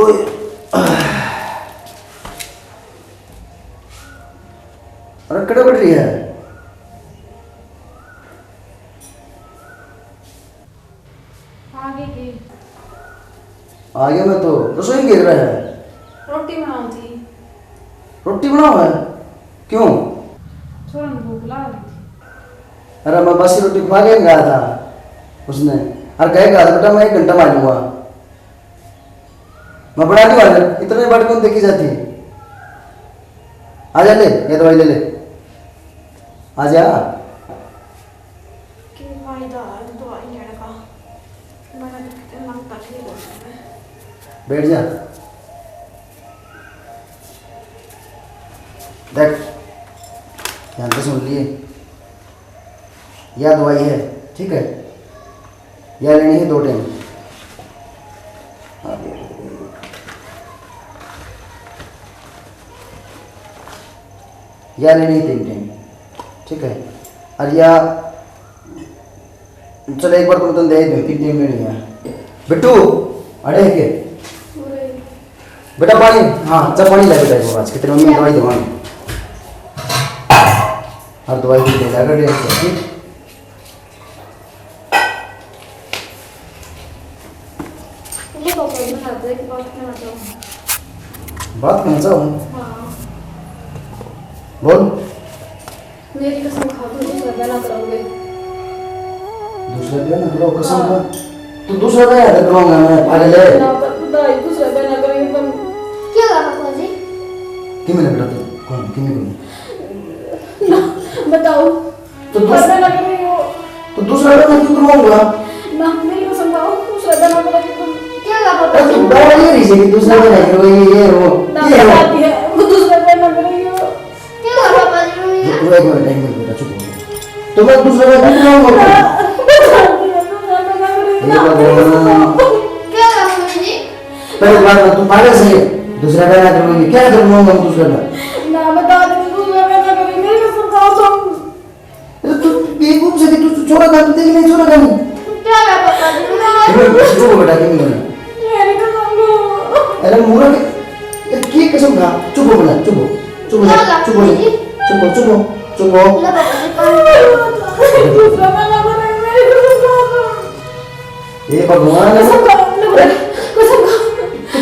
ओए अरे कड़ा बढ़ रही है। आगे की आ गया मैं तो। रसोई गिर रहा है। रोटी बनाऊं थी। रोटी बनाओ है? क्यों? थोड़ा भूख लग रही थी। अरे मैं बासी रोटी खवा के गया था उसने। और कहेगा बेटा मैं 1 घंटा मारूंगा। मैं बड़ा नहीं वाला इतने बड़ कौन देखी जाती। आ जा ले ये दवाई ले ले। आ जा। कि फायदा है दवाई लेने का। मैंने तो कितने लगता ठीक हो गया। बैठ जा। देख ध्यान से सुन लिए। यह दवाई है ठीक है। यह लेनी है 2 टाइम। यह लेनी है 3 टाइम ठीक है। और यह चलो एक बार तुम दे दो 3 टाइम लेनी है। बिट्टू अरे है के बेटा पानी। हाँ जब पानी ले बेटा आज कितने मम्मी दवाई दवाई और दवाई भी ले लगा ठीक। ये पापा ने कहा था कि बात करना चाहूँ। हाँ बोल। मेरी कसम खा दो दूसरा गाना कराओगे। दूसरा दिन ना कसम खा। तू दूसरा दिन याद करवाऊंगा मैं पागल है। ना पर खुदा ही दूसरा गाना करेंगे तुम। क्या गाना पाजी? किम ने बेटा तू कौन किम ने ना बताओ। तो दूसरा गाना कर रही हो। तो दूसरा दिन क्यों करवाऊंगा? ना मेरी कसम खाओ दूसरा गाना करेंगे तुम। क्या गाना तू पाजी? दवाई ले रही है कि दूसरा दिन है वो ये वो ना ये वो। बताती है वो दूसरा गाना कर रही हो। क्या गाना पाजी? तू एक मिनट बेटा चुप हो। तो मैं दूसरा दिन करवाऊंगा। क्या करूँगी जी? पहले बात तू पागल से दूसरा गाना करूंगी क्या करूंगा दूसरा गाना। ना बता दे दूसरा गाना करेंगे मेरी कसम खाओ तुम। तू बेवकूफ से तू छोरा गाना देख नहीं छोरा गाना। क्या है पापा जी? चुप हो बेटा किम गाना। मेरी कसम खाओ। अरे मूरा की कसम खा। चुप हो बेटा चुप हो चुप हो चुप हो चुप हो चुप हो चुप हो। दूसरा गाना करेंगे मेरी कसम खाओ। ये भगवान कसम खाओ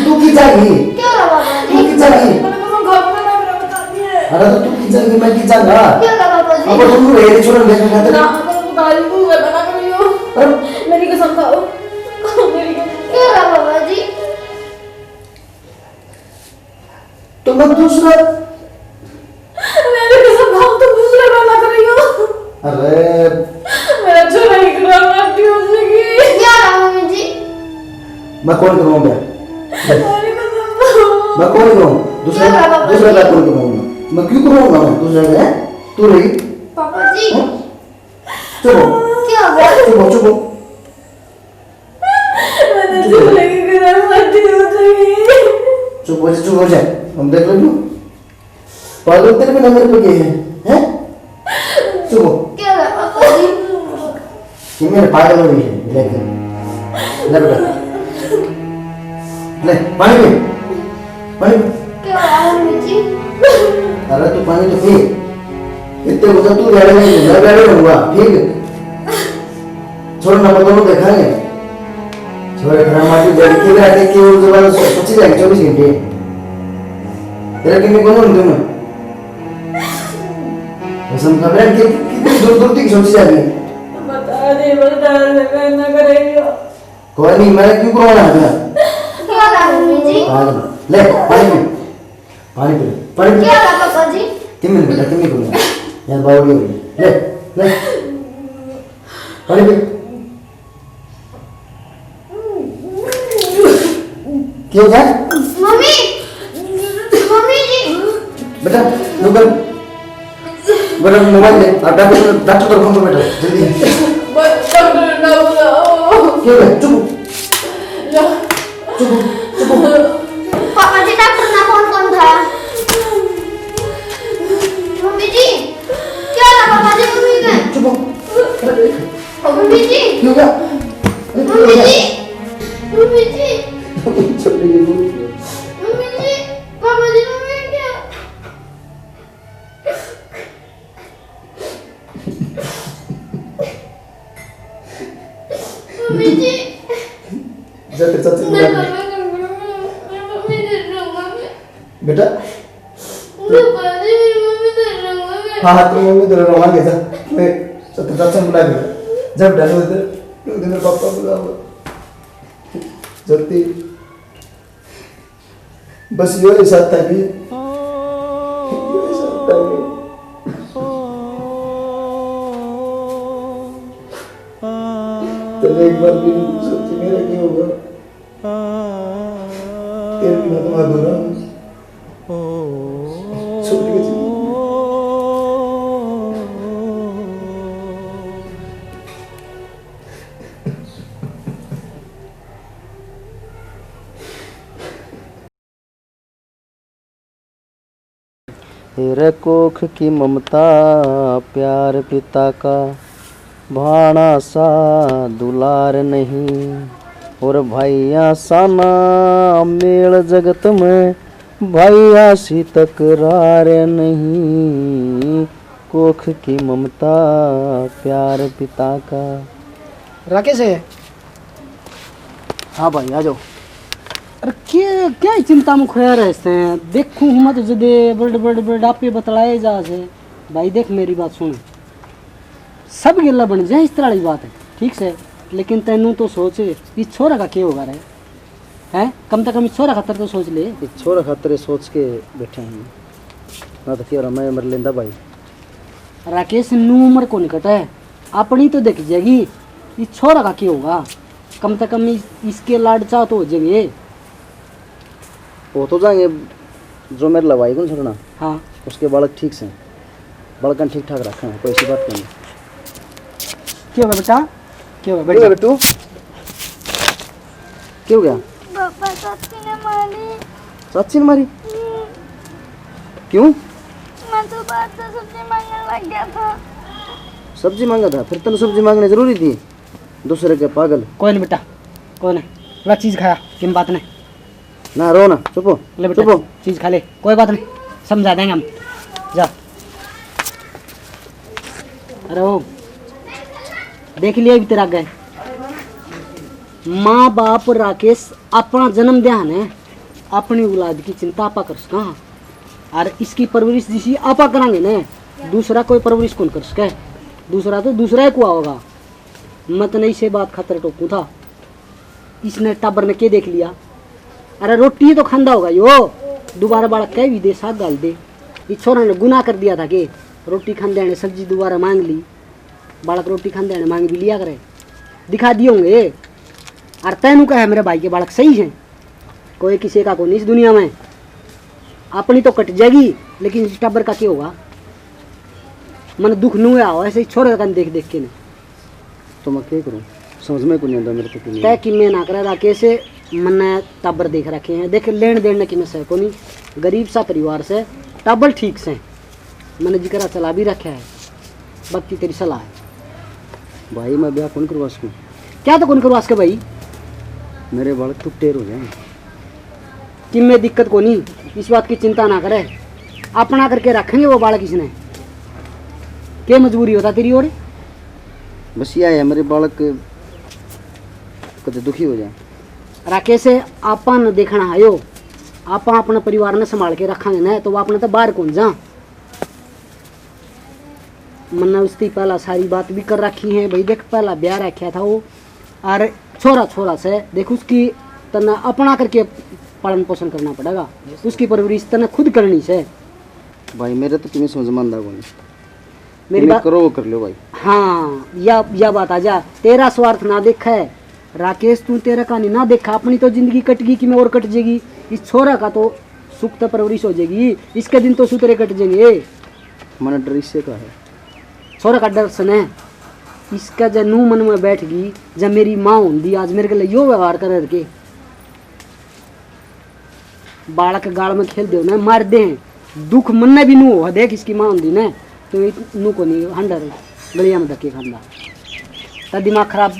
तू की जाएगी। क्या बाबा तू की जाएगी। मैंने कसम खाओ मैंने मेरा बताती है। अरे तो तू की जाएगी मैं की जाऊंगा। क्या बाबा जी? अब तुम रे छोड़ देखना खाते ना अगर बता रही हूँ मैं बना कर रही हूँ। मेरी कसम खाओ मेरी कसम। क्या बाबा जी? तो मैं दूसरा मेरी कसम खाओ तुम दूसरा गाना कर रही हो। अरे मेरा छोरा ही खराब मस्ती हो जाएगी। क्या मम्मी जी? मैं कौन करूंगा मेरी कसम खाओ। मैं कौन करूं दूसरा क्या बाबा दूसरा जी? का कौन करूंगा मैं क्यों करूंगा मैं दूसरा का तू रही पापा जी चुप हो क्या हो गया? चुप हो चुप हो मैंने छोरे की खराब मस्ती हो जाएगी। चुप हो जा हम देख लो पागल तेरे बिना मेरे पे ये है चुप हो। क्या है पापा जी? ये मेरे पागल हो रही है लेकिन ले बेटा ले पानी पी पानी पी। क्या है मम्मी जी? अरे तू पानी तो पी इतने बता तू रेडी नहीं मैं रेडी रहूंगा ठीक है। छोड़ ना बताओ देखाएंगे छोड़ खराब माटी जड़ के रहते कि वो दोबारा सोची जाएंगे 24 घंटे तेरा कितने कौन हूं तुम्हें कसम का बेटा कितनी दूर दूर तक सोची जाएगी। बता दे कहना करेगा। कोई नहीं मैं क्यों करवाना है क्या है मम्मी जी? ले पानी पी पानी पी पानी पी। क्या है पापा जी? किम मिनट बेटा किम नहीं करूंगा यार बावड़ी हो गई ले ले पानी पी। क्यों क्या मम्मी मम्मी जी बेटा लोकल बेटा मोबाइल ले और डॉक्टर को फोन कर बेटा जल्दी डॉक्टर ना बुलाओ। क्यों है चुप चुप चुप पापा जी डॉक्टर ना फोन कौन था? मम्मी जी क्या था पापा जी? मम्मी ने चुप मम्मी जी क्यों क्या मम्मी जी मम्मी जी चुप मम्मी जी जा तेरे चाचा बुला ले। मम्मी डर रहूंगा मैं बेटा मम्मी डर रहूंगा मैं हाँ तुम मम्मी तेरे रोमा के जा मैं तेरे चाचा बुला ले। जब डालो इधर मेरे पापा बुलाओ जल्दी बस यो ही साथ था कि यो ही साथ था कि तेरे एक बार भी सोची मेरा क्या होगा तेरे बिना तुम अधूरा छोड़ के चली। तेरे कोख की ममता प्यार पिता का भाणा सा दुलार नहीं और भैया साना मेल जगत में भैया सी तकरार नहीं कोख की ममता प्यार पिता का। राकेश है। हाँ भाई आ जाओ। अरे क्या क्या ही चिंता में खोया रहते हैं। देखूँ मत जदे बड़ आप बतलाए जा से भाई देख मेरी बात सुन सब गिल्ला बन जाए इस तरह की बात है ठीक से लेकिन तेनू तो सोच इस छोरा का क्या होगा रे हैं कम से कम इस छोरा खातर तो सोच ले। छोरा खातर सोच के बैठे हैं ना तो फिर मैं मर लेंदा भाई। राकेश नू उम्र को निकट है अपनी तो देख जाएगी इस छोरा का क्या होगा कम से कम इसके लाडचा तो हो जाएंगे। वो तो जाएंगे जो मेरे लवाई कौन छोड़ना हाँ उसके बालक ठीक से बालकन ठीक ठाक रखे हैं कोई ऐसी बात नहीं। क्या होगा बेटा क्या होगा क्या बेटा बेटू क्या हो गया? पापा चाची ने मारी चाची ने मारी? क्यों? मैं तो बाहर से सब्जी मांगने लग गया था सब्जी मांगा था फिर तेन सब्जी मांगने जरूरी थी दूसरे के पागल। कोई नहीं बेटा कोई नहीं वह चीज़ खाया किन बात नहीं ना रो ना चुपो ले बेटा चुपो। चीज़ खा ले कोई बात नहीं समझा देंगे हम जा। अरे ओ देख लिया भी तेरा गए माँ बाप राकेश अपना जन्म ध्यान है अपनी औलाद की चिंता आपा कर सका और इसकी परवरिश जिसी आपा करांगे ना दूसरा कोई परवरिश कौन कर सके दूसरा तो दूसरा ही कुआ होगा। मत नहीं से बात खातर टोकू था इसने टाबर ने के देख लिया अरे रोटी तो खांदा होगा यो दोबारा बालक कह भी दे साथ डाल दे इस छोरा ने गुनाह कर दिया था कि रोटी खाने ने सब्जी दोबारा मांग ली बालक रोटी खाने ने मांग भी लिया करे दिखा दिए होंगे। और तैनू कहे मेरे भाई के बालक सही हैं कोई किसी का को नहीं इस दुनिया में अपनी तो कट जाएगी लेकिन इस टाबर का क्या होगा मन दुख नू आओ ऐसे ही छोरे का देख देख के ना तो मैं क्या करूँ समझ में को नहीं आता मेरे को क्यों नहीं। तय कि मैं ना करा राकेश मन टाबर देख रखे हैं देख लेन देन की मैं सह को नहीं गरीब सा परिवार से टाबर ठीक से मैंने जिक्र चला भी रखा है बाकी तेरी सलाह है भाई मैं ब्याह कौन करवा सकूँ? क्या तो कौन करवा सके भाई मेरे बालक तो टेर हो जाए कि मैं दिक्कत को नहीं इस बात की चिंता ना करे अपना करके रखेंगे वो बालक इसने क्या मजबूरी होता तेरी और बस यह है मेरे बालक कदे दुखी हो जाए। राकेश आपा न देखना आयो आपा अपना परिवार ने संभाल के रखेंगे ना तो वो अपने तो बाहर कौन जा मन्ना उसकी पहला सारी बात भी कर रखी है भाई देख पहला ब्याह रखा था वो और छोरा छोरा से देख उसकी तना अपना करके पालन पोषण करना पड़ेगा उसकी परवरिश तना खुद करनी से। भाई मेरे तो तुम्हें समझ में को नहीं मेरी बात करो वो कर लो भाई। हाँ या बात आ जा तेरा स्वार्थ ना देखा है राकेश तू तेरा कहानी ना देखा अपनी तो जिंदगी कटेगी कि मैं और कट जाएगी इस छोरा का तो सुख तो परवरिश हो जाएगी इसके दिन तो सुतरे कट जाएंगे। मन डर इससे का है छोरा का डर सन है इसका जब नू मन में बैठ गई जब मेरी माँ होंगी आज मेरे के लिए यो व्यवहार कर के बालक गाड़ में खेल दे ना मार दे दुख मन ने भी नू हो देख इसकी माँ होंगी ना तो नू को नहीं हंडर गलिया में धक्के खाना तो दिमाग खराब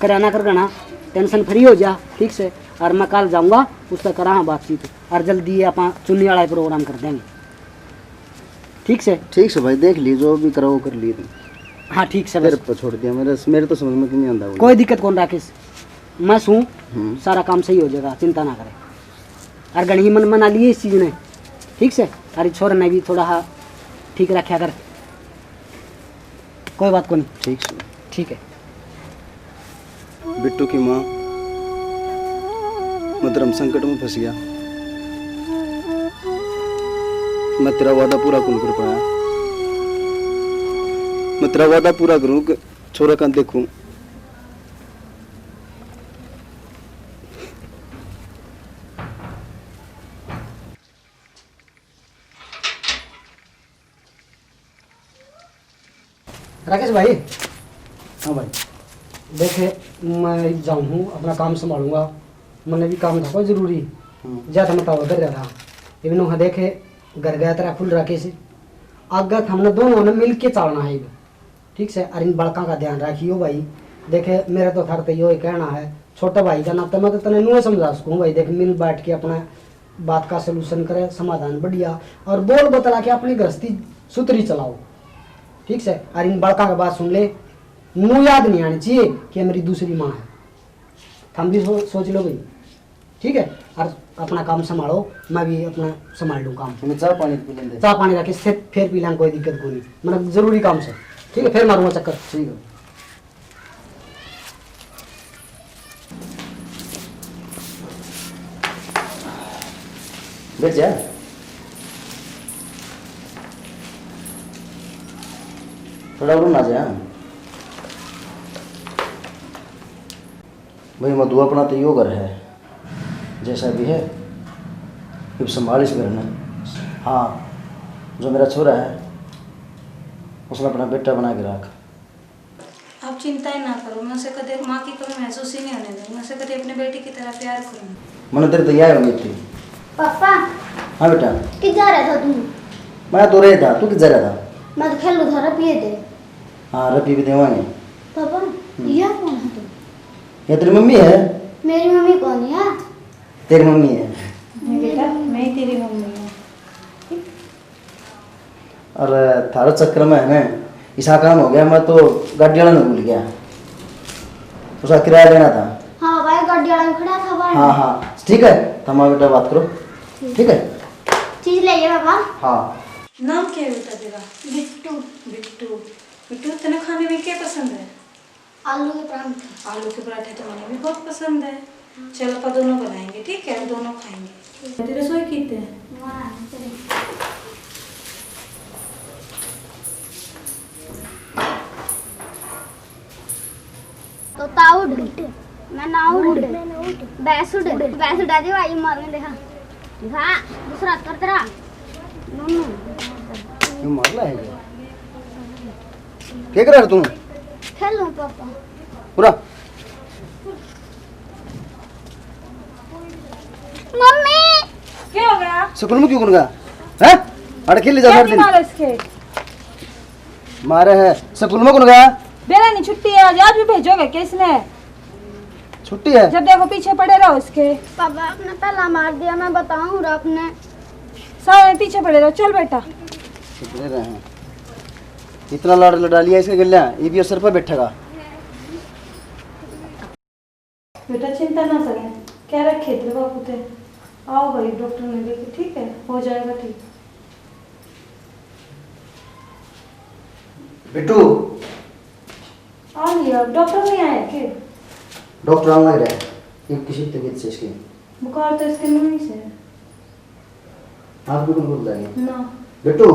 कराना कर गना टेंशन फ्री हो जा ठीक से और मैं कल जाऊँगा उससे करा बातचीत और जल्दी आप चुन्नी वाला प्रोग्राम कर देंगे ठीक से भाई देख ली जो भी करो वो कर लिए तुम हाँ ठीक से तेरे बस पर छोड़ दिया, मेरे तो समझ में क्यों नहीं आता वो। कोई दिक्कत कौन राकेश, मैं सूँ हम्म। सारा काम सही हो जाएगा, चिंता ना करे। और गणही मन मना लिए इस चीज़ ने, ठीक से। अरे छोरा ने भी थोड़ा हाँ ठीक रखा कर, कोई बात को नहीं। ठीक से। ठीक है। बिट्टू की माँ, मैं धर्म संकट में फंस गया। मैं तेरा वादा पूरा कौन कर पाया। मैं तेरा वादा पूरा करूं कि छोरा का देखूं। राकेश भाई, हाँ भाई। देखे मैं जाऊँ हूँ, अपना काम संभालूंगा। मैंने भी काम था कोई जरूरी, जाता मैं उधर जा रहा। इवन वहाँ देखे घर गया तेरा फुल राकेश, आगे हमने दोनों ने मिल के चलना है, ठीक से। और इन बड़का का ध्यान रखियो भाई। देखे मेरा तो खैर तो यो कहना है, छोटा भाई का नाते मैं तो तने नुए समझा सकूँ भाई। देख मिल बैठ के अपना बात का सलूशन करे, समाधान बढ़िया, और बोल बतला के अपनी गृहस्थी सुतरी चलाओ, ठीक से। और इन बड़का का बात सुन ले, मुँह याद नहीं आनी चाहिए कि मेरी दूसरी माँ है। हम भी सोच लो भाई, ठीक है। और अपना काम संभालो, मैं भी अपना संभाल लूँ काम। हमें चाय पानी पी लेंगे। चाह पानी रखे फिर पी लेंगे, कोई दिक्कत कोई नहीं, मतलब जरूरी काम से, ठीक है। फिर मारूंगा चक्कर। ठीक है। बैठ जा। थोड़ा और ना जा भाई। मधु अपना तो यो घर है, जैसा भी है फिर संभाल इस घर में। हाँ, जो मेरा छोरा है उसने अपना बेटा बना के रख। आप चिंता ही ना करो, मैं उसे कभी माँ की कमी महसूस ही नहीं होने दूंगी। मैं उसे कभी अपने बेटे की तरह प्यार करूँगी। मैंने तेरे तैयार होनी थी। पापा हाँ बेटा। कि जा रहा था तू? मैं तो रहा था, तू किधर जा रहा था? मैं तो खेल रहा था, पिए थे। हाँ, रपी भी देवानी। पापा यह कौन है तू? ये तेरी मम्मी है? मेरी मम्मी कौन है? तेरी मम्मी है। बेटा मैं ही तेरी मम्मी हूँ। और थारा चक्कर में है ना ऐसा काम हो गया, मैं तो गाड़ी वाला नहीं भूल गया, उसका किराया देना था। हाँ भाई, गाड़ी वाला में खड़ा था बाहर। हाँ हाँ ठीक है, तमा बेटा बात करो, ठीक है। चीज ले गया पापा। हाँ। नाम क्या है बेटा तेरा? बिट्टू। बिट्टू। बिट्टू तेरे खाने में क्या पसंद है? आलू के परांठे। आलू के पराठे तो मुझे भी बहुत पसंद है। चलो अपन दोनों बनाएंगे, ठीक है, दोनों खाएंगे। तेरे रसोई कीते हैं? तो ताउड मैं नाउड बैसुड बैसुड आदि भाई मार में देखा देखा दूसरा कर तेरा नन्नू क्यों मारला है क्या कर रहा है तू? खेल लो पापा। पूरा मम्मी क्या हो गया? स्कूल में क्यों कौन गया है? अड़ खेल जा क्या मारा इसके? मारे है स्कूल में कौन गया? बेला नहीं, छुट्टी है आज। आज भी भेजोगे किसने? छुट्टी है। जब देखो पीछे पड़े रहो इसके। पापा आपने पहला मार दिया, मैं बताऊं आपने। सारे पीछे पड़े रहो। चल बेटा। कितने रहे हैं, इतना लाड़ लड़ा लिया इसके गलिया, ये भी असर पर बैठेगा। बेटा चिंता ना करें, क्या रखे थे बापू थे। आओ भाई, डॉक्टर ने देखे, ठीक है, हो जाएगा ठीक। बिट्टू आ लिया, डॉक्टर नहीं आए के? डॉक्टर आने लग रहा है, ये किसी तबीयत से इसकी बुखार तो इसके नहीं से आप भी कौन बोल रहे हैं? ना बिट्टू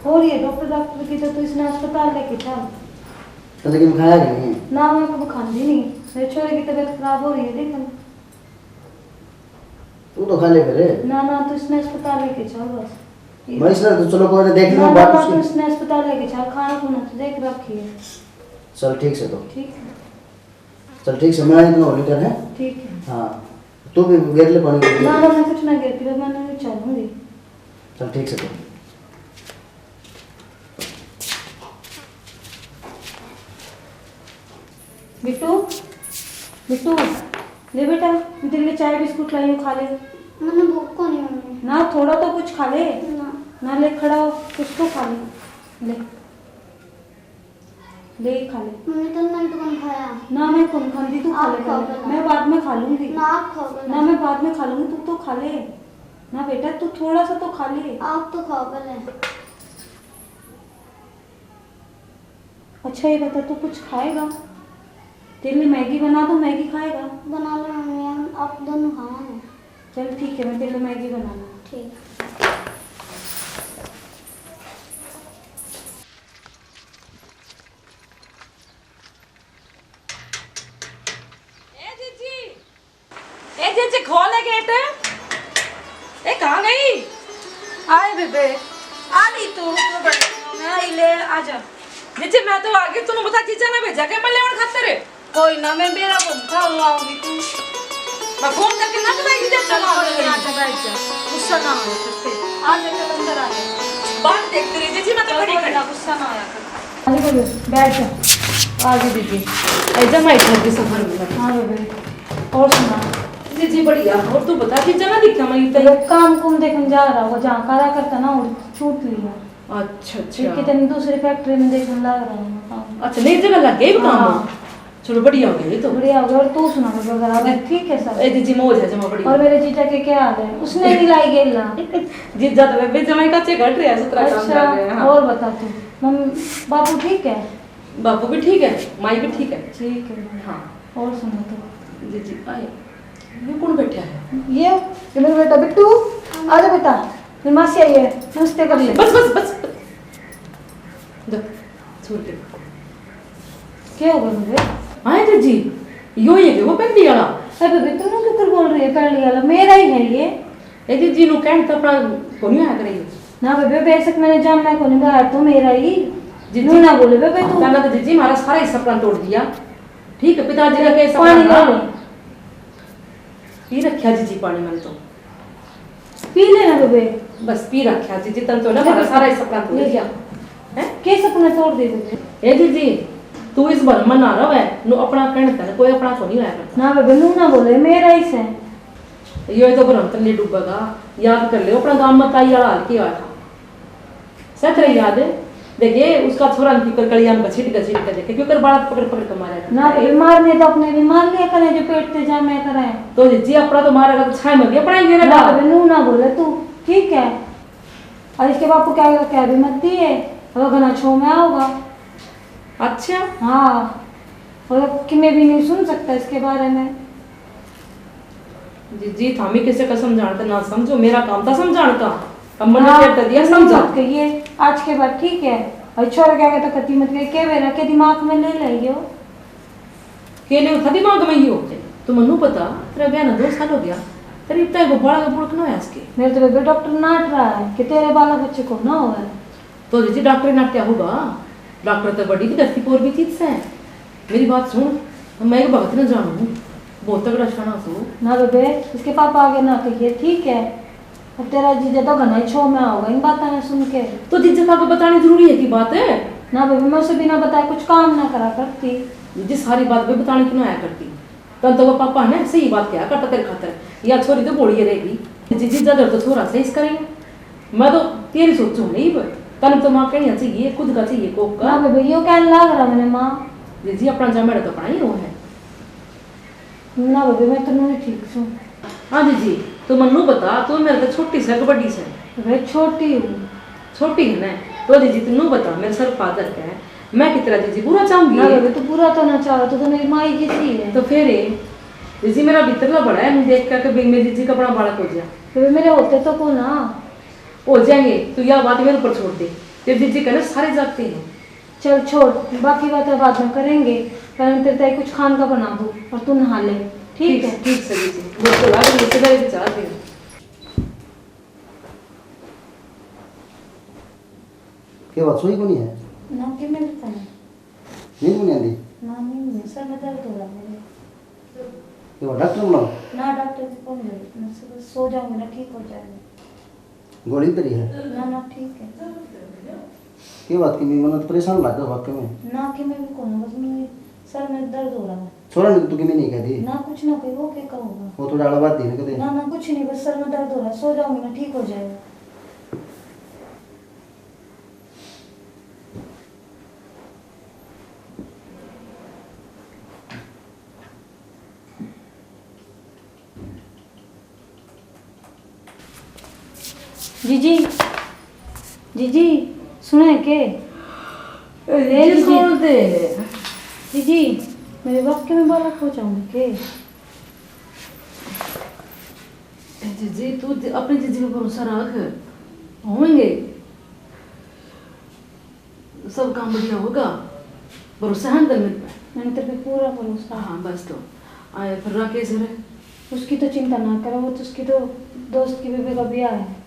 हो रही है। डॉक्टर की तो इसने अस्पताल लेके चल। तो लेकिन खाया कि नहीं? ना मैं कभी खाती नहीं, मेरे छोरे की तबीयत खराब हो रही है, देखो। तू तो खा ले फिर। ना ना, तो इसने अस्पताल लेके चल बस। मैं इसलिए तो चलो कोई देख ना लो ना, बात तो उसकी। इसने अस्पताल लेके चल, खाना खुना तो देख रखी है। चल ठीक से, तो ठीक है, चल ठीक से, मैं इतना होने कर है। ठीक है। हाँ तू भी गिर ले पानी के ना लिए। ना, मैं कुछ ना गिरती, मैं नहीं चलूंगी। चल ठीक से, तो बिट्टू बिट्टू ले बेटा, मैं तेरे लिए चाय बिस्कुट लाई हूँ, खा ले। मैंने भूख को नहीं मम्मी ना थोड़ा तो कुछ खा ले। ना। ना ले, खड़ा हो, कुछ तो खा ले। ले ले खा ले। मम्मी तो मैंने तो कौन खाया ना मैं कौन खाती, तू खा आप ले खाओ पहले। ना। मैं बाद में खा लूंगी। ना आप खाओगे ना मैं बाद में खा लूंगी, तू तो खा ले ना बेटा, तू थोड़ा सा तो खा ले। आप तो खाओ पहले। अच्छा ये बता, तू कुछ खाएगा? तेरे लिए मैगी बना दो, मैगी खाएगा? बना लो मम्मी, हम आप दोनों खाएंगे। चल ठीक है, मैं तेरे लिए मैगी बना लूँ। ठीक। ए जीजी खोले गेट। ए कहाँ गई? आए बेबे, आ रही तू तो बड़ी मैं आई ले, आजा। जीजी मैं तो आ गई, तूने बता जीजा ने भेजा के मैं लेवन खातिर। कोई ना, मैं मेरा खाऊं आऊंगी तू। मैं फोन करके ना बताई जब चल चला कोई नहीं, आजा बैठ जा, गुस्सा ना हो सकते। आजा चल अंदर आ जा। बात देखते रही जीजी, मैं तो खड़ी कोई खड़ी। ना, गुस्सा ना आया कर। आजा बेबे, बैठ जा। आ गई जीजी। ऐजा मैं इधर के सफर में लगी। हाँ बेबे, और सुना? जीजी बढ़िया। और तू बता जीजा ना दिखा मैं तो इधर। काम कुम देखने जा रहा वो, जहाँ करा करता ना वो छूट लिया। अच्छा फिर अच्छा कितनी दूसरी फैक्ट्री में देखने लग रहा हूँ काम। अच्छा, नई जगह लग गई काम। हाँ। चलो बढ़िया हो गई तो। बढ़िया हो गया। और तू सुना बेबे, बराबर ठीक है सब? ए जीजी मौज है जमा और बढ़िया। मेरे जीजा के क्या हाल है? उसने नहीं लाई गेला। जीजा तो बेबे जमाई का चे घट रहा है, सत्रह काम कर रहे हैं। अच्छा, हाँ। और बता तू, मम्मी बाबू ठीक है? बापू भी ठीक है, माई भी ठीक है। ठीक है। हाँ और सुना तू? जीजी आए। ये कौन बैठा है? ये मेरा बेटा बिट्टू, आजा बेटा, मेरी मासी आई है, नमस्ते कर ले। बस बस बस देख छोड़ दे। क्या होगा मुझे? आए जीजी यो ये वो पेंडी वाला। अरे बेबे तू ना क्यों बोल रही है? पहले वाला मेरा ही है ये। ए जीजी नु कहन तो अपना कोनी आया करे। ना बेबे, बेशक मैंने जानना को नहीं कहा, तो मेरा ही। जीजी नू ना बोले बेबे तू। ना तो जीजी हमारा सारा ही सपना तोड़ दिया। ठीक है, पिताजी का कैसा पानी ले ले, पी रखा जीजी पानी मैंने तो। पी लेना बेबे। बस पी रखा जीजी, तन तो ना हमारा सारा ही सपना तोड़ ले दिया। जा। क्या सपना तोड़ दे बेबे? ए जीजी तू इस बार मन ना रहा है, नु अपना कहन कर कोई अपना को नहीं आया करता। ना बेबे, नू ना बोले, मेरा ही से। ये तो भरम तले डूबेगा। याद कर ले अपना गांव में ताई वाला हाल किया था। सच रही याद है? देखिए उसका छोरा निकल कलियां में घसीट घसीट के देखे, क्योंकि बात पकड़ पकड़ के मारा था। ना बेबे, मारने तो अपने भी मार लिया करें, जो पेट पे जा मैं कराए। तो जी अपना तो मारेगा तो छाई में भी अपना ही ना गिरेगा। बेबे, नू ना बोले तू, ठीक है? और इसके बापू क्या क्या भी मत दिए, और घना छो में आओगा। अच्छा हाँ, और कि मैं भी नहीं सुन सकता इसके बारे में। जी थामी किसे का समझाना ना समझो, मेरा काम था समझाने का। अब मैंने हाँ, कहता दिया नू समझा। मत कहिए आज के बाद, ठीक है? और छोरा क्या कहता कति मत कहिए, के मेरा के दिमाग में ले लियो। के लिए था दिमाग में ही हो तो मनु पता तेरा ब्याह ना 2 साल हो गया, तेरी इतना को बड़ा बुड़क ना है इसके। मेरे तो बेबे डॉक्टर नाट रहा है कि तेरे बाला बच्चे को ना हो। तो जी डॉक्टर नाट्या होगा, डॉक्टर तो बड़ी की धरती पोर भी चीज है। मेरी बात सुन, मैं एक भगत न जानू, बहुत तगड़ा शाना सो। ना बेबे, इसके पापा आगे ना कहिए, ठीक है? अब तेरा जीजा तो घना ही छो में आओगा इन बातें सुन के। तो जीजा का बतानी जरूरी है की बात है ना बेबे, मैं उसे बिना बताए कुछ काम ना करा करती। जी सारी बात भी बताने क्यों आया करती। तब तो वो पापा ने सही बात क्या करता तेरे खातर, या छोरी तो बोली रहेगी जी जीजा दर तो छोरा सही करेंगे। मैं तो तेरी सोचू नहीं, तन तो माँ कहनी चाहिए खुद का चाहिए कोक ना का। बेबे, यो कहने लग रहा मैंने माँ। जी अपना जमेड़ा तो अपना ही वो है। ना बेबे, मैं तो नहीं ठीक हूँ। हाँ जी तो मनु बता, तू मेरे तो छोटी से कि बड़ी से? बेबे छोटी हूँ। छोटी है ना, तो जी तू बता मेरे सर फादर का है, मैं कितना जी पूरा चाहूंगी। ना बेबे, तू पूरा तो ना चाहो, तो मेरी माई जैसी है। तो फिर जी मेरा भीतर बड़ा है, मैं देख कर के मेरी जी का बड़ा बालक हो गया। बेबे मेरे होते तो को ना हो जाएंगे, तो यह बात मेरे ऊपर छोड़ दे। फिर जीजी कहना सारे जागते हैं। चल छोड़, बाकी बातें बाद में करेंगे। पहले तेरे ताई कुछ खान का बना दूँ और तू नहा ले, ठीक है? ठीक से जी बिल्कुल आ गई से मेरे चाह दे। क्या बात सोई को नहीं है? ना कि मैं बताऊँ? नींद को नहीं आती? ना नहीं, सर में दर्द हो रहा है मेरे। क्या बात डॉक्टर बुलाओ? ना डॉक्टर से कौन जाए, मैं सुबह सो जाऊंगी ना, ठीक हो जाएगा। गोली तरी है? ना ना ठीक है। क्या बात की मैं तो परेशान लगा वाकई में। ना कि मैं भी कौन, बस मेरे सर में दर्द हो रहा है। छोरा ने तू कि मैं नहीं कहती ना कुछ ना कोई, वो क्या कहूँगा? वो थोड़ा अलग बात थी ना कहते ना ना कुछ नहीं, बस सर में दर्द हो रहा है, सो जाऊंगी ना, ठीक हो जाएगा। जीजी जीजी सुने के ये छोड़ दे। जीजी मेरे वाक्य में बालक हो जाऊंगी के जीजी तू अपनी जीजी पे भरोसा रख, होंगे सब काम बढ़िया होगा, भरोसा है अंदर मेरे पे। मैंने तेरे पे पूरा भरोसा। हाँ बस तो आए फिर राकेश है। उसकी तो चिंता ना करो, वो तो उसकी तो दोस्त की बेबी का ब्याह है।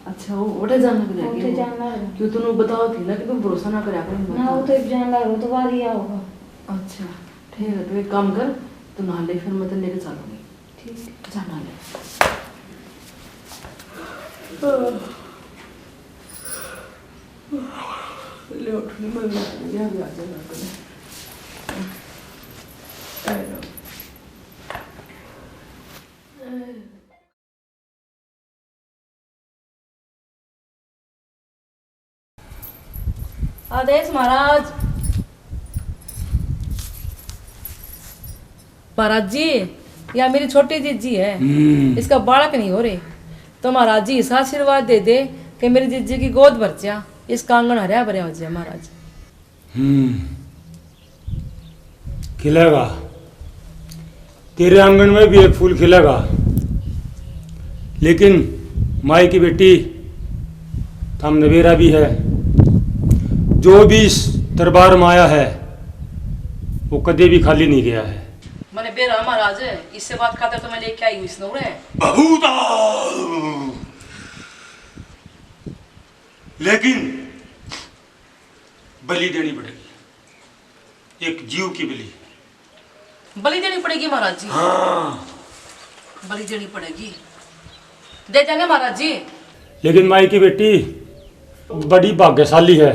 अच्छा वो उठे जानना वो करेगी तो जानना है क्यों तूने बताओ थी ना कि तू भरोसा ना करे अपने ना, वो तो एक जान लग रहा तो बाद ही होगा। अच्छा ठीक है, तो एक काम कर, तू नहा ले फिर मैं तेरे लेके चलूंगी। ठीक जा नहा ले। ले उठने में भी आ जाना करें। आदेश महाराज। महाराज जी या मेरी छोटी जीजी है, इसका बालक नहीं हो रहे, तो महाराज जी ऐसा आशीर्वाद दे दे कि मेरी जीजी की गोद भर जा, इसका आंगन हरिया भरिया हो जाए महाराज। खिलेगा, तेरे आंगन में भी एक फूल खिलेगा, लेकिन माई की बेटी हम नवेरा भी है, जो भी इस दरबार में आया है वो कदे भी खाली नहीं गया है। मैंने बेरा महाराज इससे बात खाते तो मैं लेके आई हूँ इस नौरे। लेकिन बलि देनी पड़ेगी, एक जीव की बलि। बलि देनी पड़ेगी महाराज जी? हाँ, बलि देनी पड़ेगी, दे देंगे महाराज जी। लेकिन माई की बेटी बड़ी भाग्यशाली है,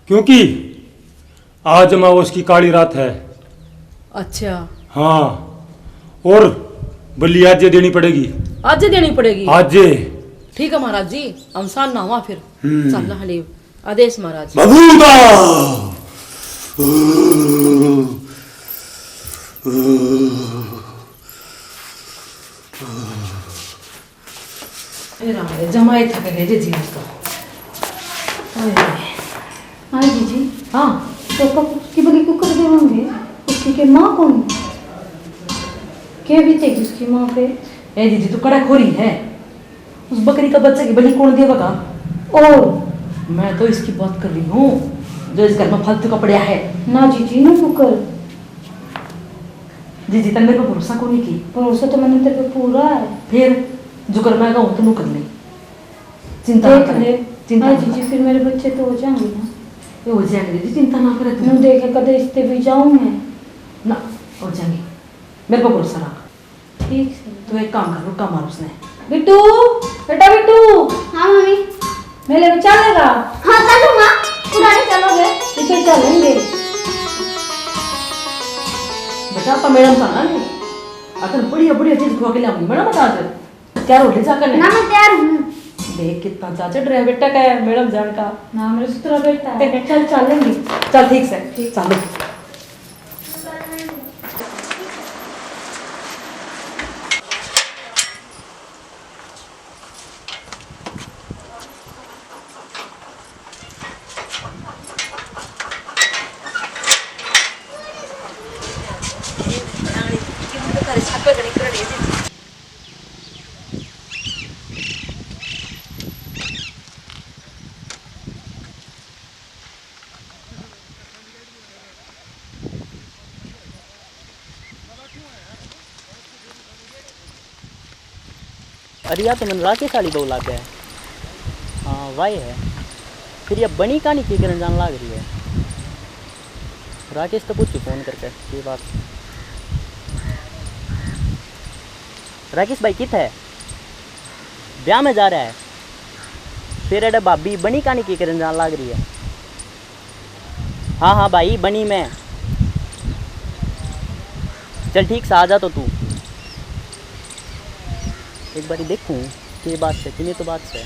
क्योंकि आज अमावस की काली रात है। अच्छा हाँ, और बलि आज देनी पड़ेगी। आज देनी पड़ेगी? आज। ठीक है महाराज जी, हम सान ना हुआ फिर चलना हलीब। आदेश महाराज। जमाए थके गए जी उसका। हाँ जीजी। हाँ तो कब उसकी बलि को कर देंगे? उसकी के माँ कौन है? क्या बीतेगी उसकी माँ पे? ए दीदी तू कड़ा खोरी है, उस बकरी का बच्चे की बलि कौन देगा? और मैं तो इसकी बात कर रही हूँ जो इस घर में फालतू का पड़ा है। ना जीजी ना शुक्र। जीजी तन मेरे को भरोसा को नहीं की। भरोसा तो मैंने तेरे पे पूरा है। फिर जो कर मैं कहूँ तो कर ले, चिंता ना देख करे। ले। चिंता हाँ ना जीजी, करे। फिर मेरे बच्चे तो हो जाएंगे ना। ये हो जाएंगे दीदी, चिंता ना करे नू तू। देखे कदे इस्ते भी जाऊँ मैं। ना हो जाएंगे, मेरे को भरोसा रख। ठीक से। तू एक काम कर, रुका मार उसने। बिट्टू, बेटा बिट्टू, हाँ मम्मी। मेले में चलेगा? हाँ चलूंगा, पुराने चलोगे? इसे चलेंगे। बेटा आपका मैडम था ना, अगर बढ़िया बढ़िया चीज खुआ के लाऊंगी मैडम, बता दे क्या रोटी जाकर ना मैं तैयार हूँ। देख कितना चाचा ड्राइवर बेटा का है मैडम जान का। ना मेरे सुतरा बेटा है। चल चलेंगे। चल ठीक से चल। अरे यार, तो मैंने राकेश वाली बहू लाग है। हाँ वाई है, फिर ये बनी कहानी की करन जान लाग रही है। राकेश तो पूछू फोन करके ये बात। राकेश भाई कित है, ब्याह में जा रहा है, फिर अरे भाभी बनी कहानी की करन जान लाग रही है। हाँ हाँ भाई बनी में, चल ठीक से आ जा तो तू। एक बारी देखूं कि बात से कि नहीं तो बात से।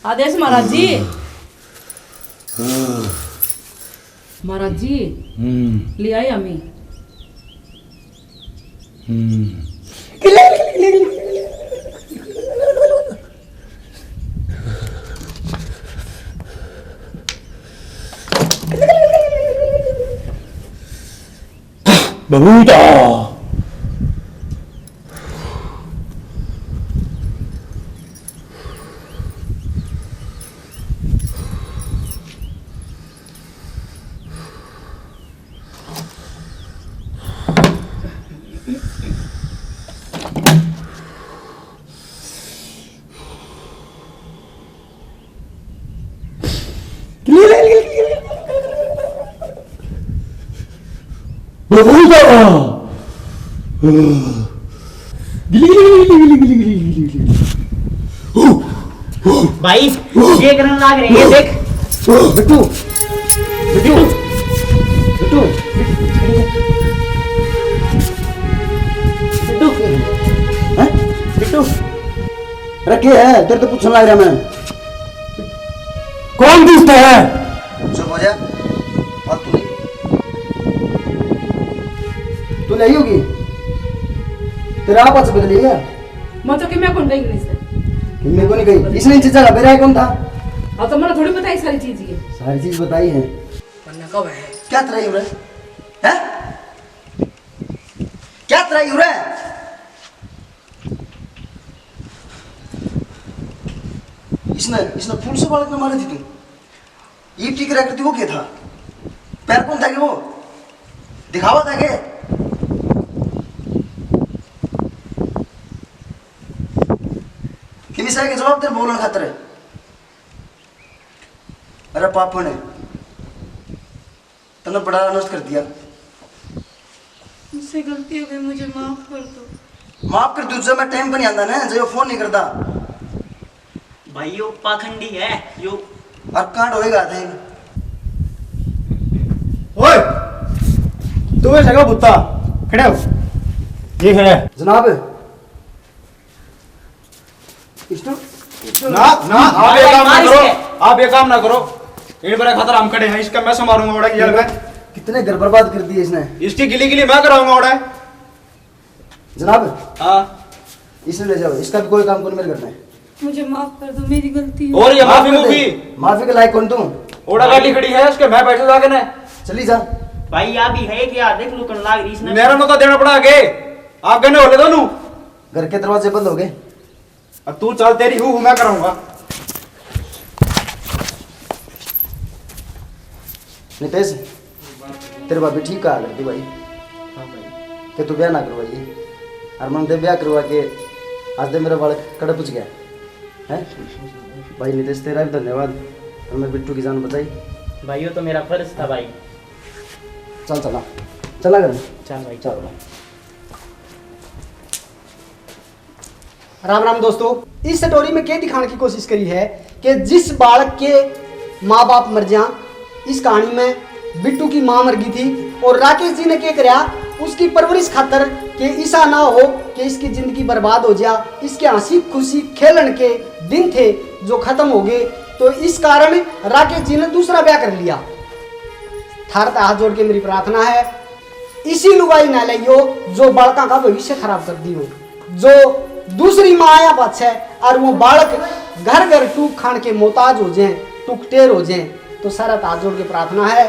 आदेश महाराज जी। महाराज जी ले आए हमें। बबूता भाई ये करने लग रहे हैं, देख। बिट्टू बिट्टू बिट्टू बिट्टू हैं? बिट्टू रखे है तेरे तो पूछने लग रहा मैं। कौन दुष्ट है? चुप हो जा। और तू नहीं होगी तेरा आपस बदली है मैं तो कि मैं कौन गई इससे। कि मेरे को नहीं गई इसने इन जगह मेरा कौन था। अब तो मैंने थोड़ी बताई सारी चीज ये। सारी चीज बताई है। वरना कब है क्या तराई हो रहा है? क्या तराई हो रहा है? इसने फूल से बालक में मारी थी तू। ये ठीक रह करती वो क्या था? पैर कौन था कि वो दिखावा था के? किमिसा के जवाब तेरे बोलने खातर है। अरे पापा ने तने बड़ा नष्ट कर दिया। मुझसे गलती हो गई, मुझे माफ कर दो। माफ कर दू जब मैं टाइम पर नहीं आंदा ना, जो फोन नहीं करता भाई यो पाखंडी है यो। और कांड होएगा थे। ओए तू ऐसा जगह बुत्ता खड़े हो। ये है जनाब ना ना आप ये काम ना करो, आप ये काम ना करो। इन बड़े खतरा हम खड़े हैं, इसका मैं संभालूंगा ओड़ा की जेल में। कितने घर बर्बाद कर दिए इसने। इसकी गिली गिली मैं कराऊंगा ओड़ा। जनाब हाँ इसने ले जाओ, इसका भी कोई काम कौन मेरे करना है। मुझे माफ कर दो, मेरी गलती है। और ये माफी माफ कर मुफी दे। माफी के लायक कौन तू। ओड़ा गाली खड़ी है इसके, मैं बैठे जाके ना चली जा। भाई या भी है क्या, देख लुकन लाग रही इसने। मेरा नो तो देना पड़ा आगे, आप गने होले दोनों। घर के दरवाजे बंद हो गए। अब तू चल, तेरी हूँ मैं कराऊंगा। नितेश तेरे भाभी ठीक कहा करती भाई। हाँ भाई कि तू ब्याह ना करवाइए और मन दे ब्याह करवा के आज दे मेरा बालक कड़े पूछ गया है। भाई नितेश तेरा भी धन्यवाद, तुमने बिट्टू की जान बचाई। भाई यो तो मेरा फर्ज था भाई। चल चला चला कर चल भाई चल भाई। राम राम दोस्तों, इस स्टोरी में क्या दिखाने की कोशिश करी है कि जिस बालक के माँ बाप मर जा, इस कहानी में बिट्टू की माँ मर गई थी और राकेश जी ने क्या कराया उसकी परवरिश खातर कि ऐसा ना हो कि इसकी जिंदगी बर्बाद हो जा। इसके हंसी खुशी खेलन के दिन थे जो खत्म हो गए, तो इस कारण राकेश जी ने दूसरा ब्याह कर लिया। थारता हाथ जोड़ के मेरी प्रार्थना है इसी लुगाई ना लियो जो बालका का भविष्य खराब कर दी हो, जो दूसरी माया बच है और वो बालक घर घर टूक खान के मोहताज हो जाए, टुकटेर हो जाए। तो सारा हाथ जोड़ के प्रार्थना है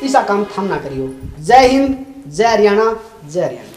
ऐसा काम थम ना करियो। जय हिंद, जय हरियाणा, जय हरियाणा।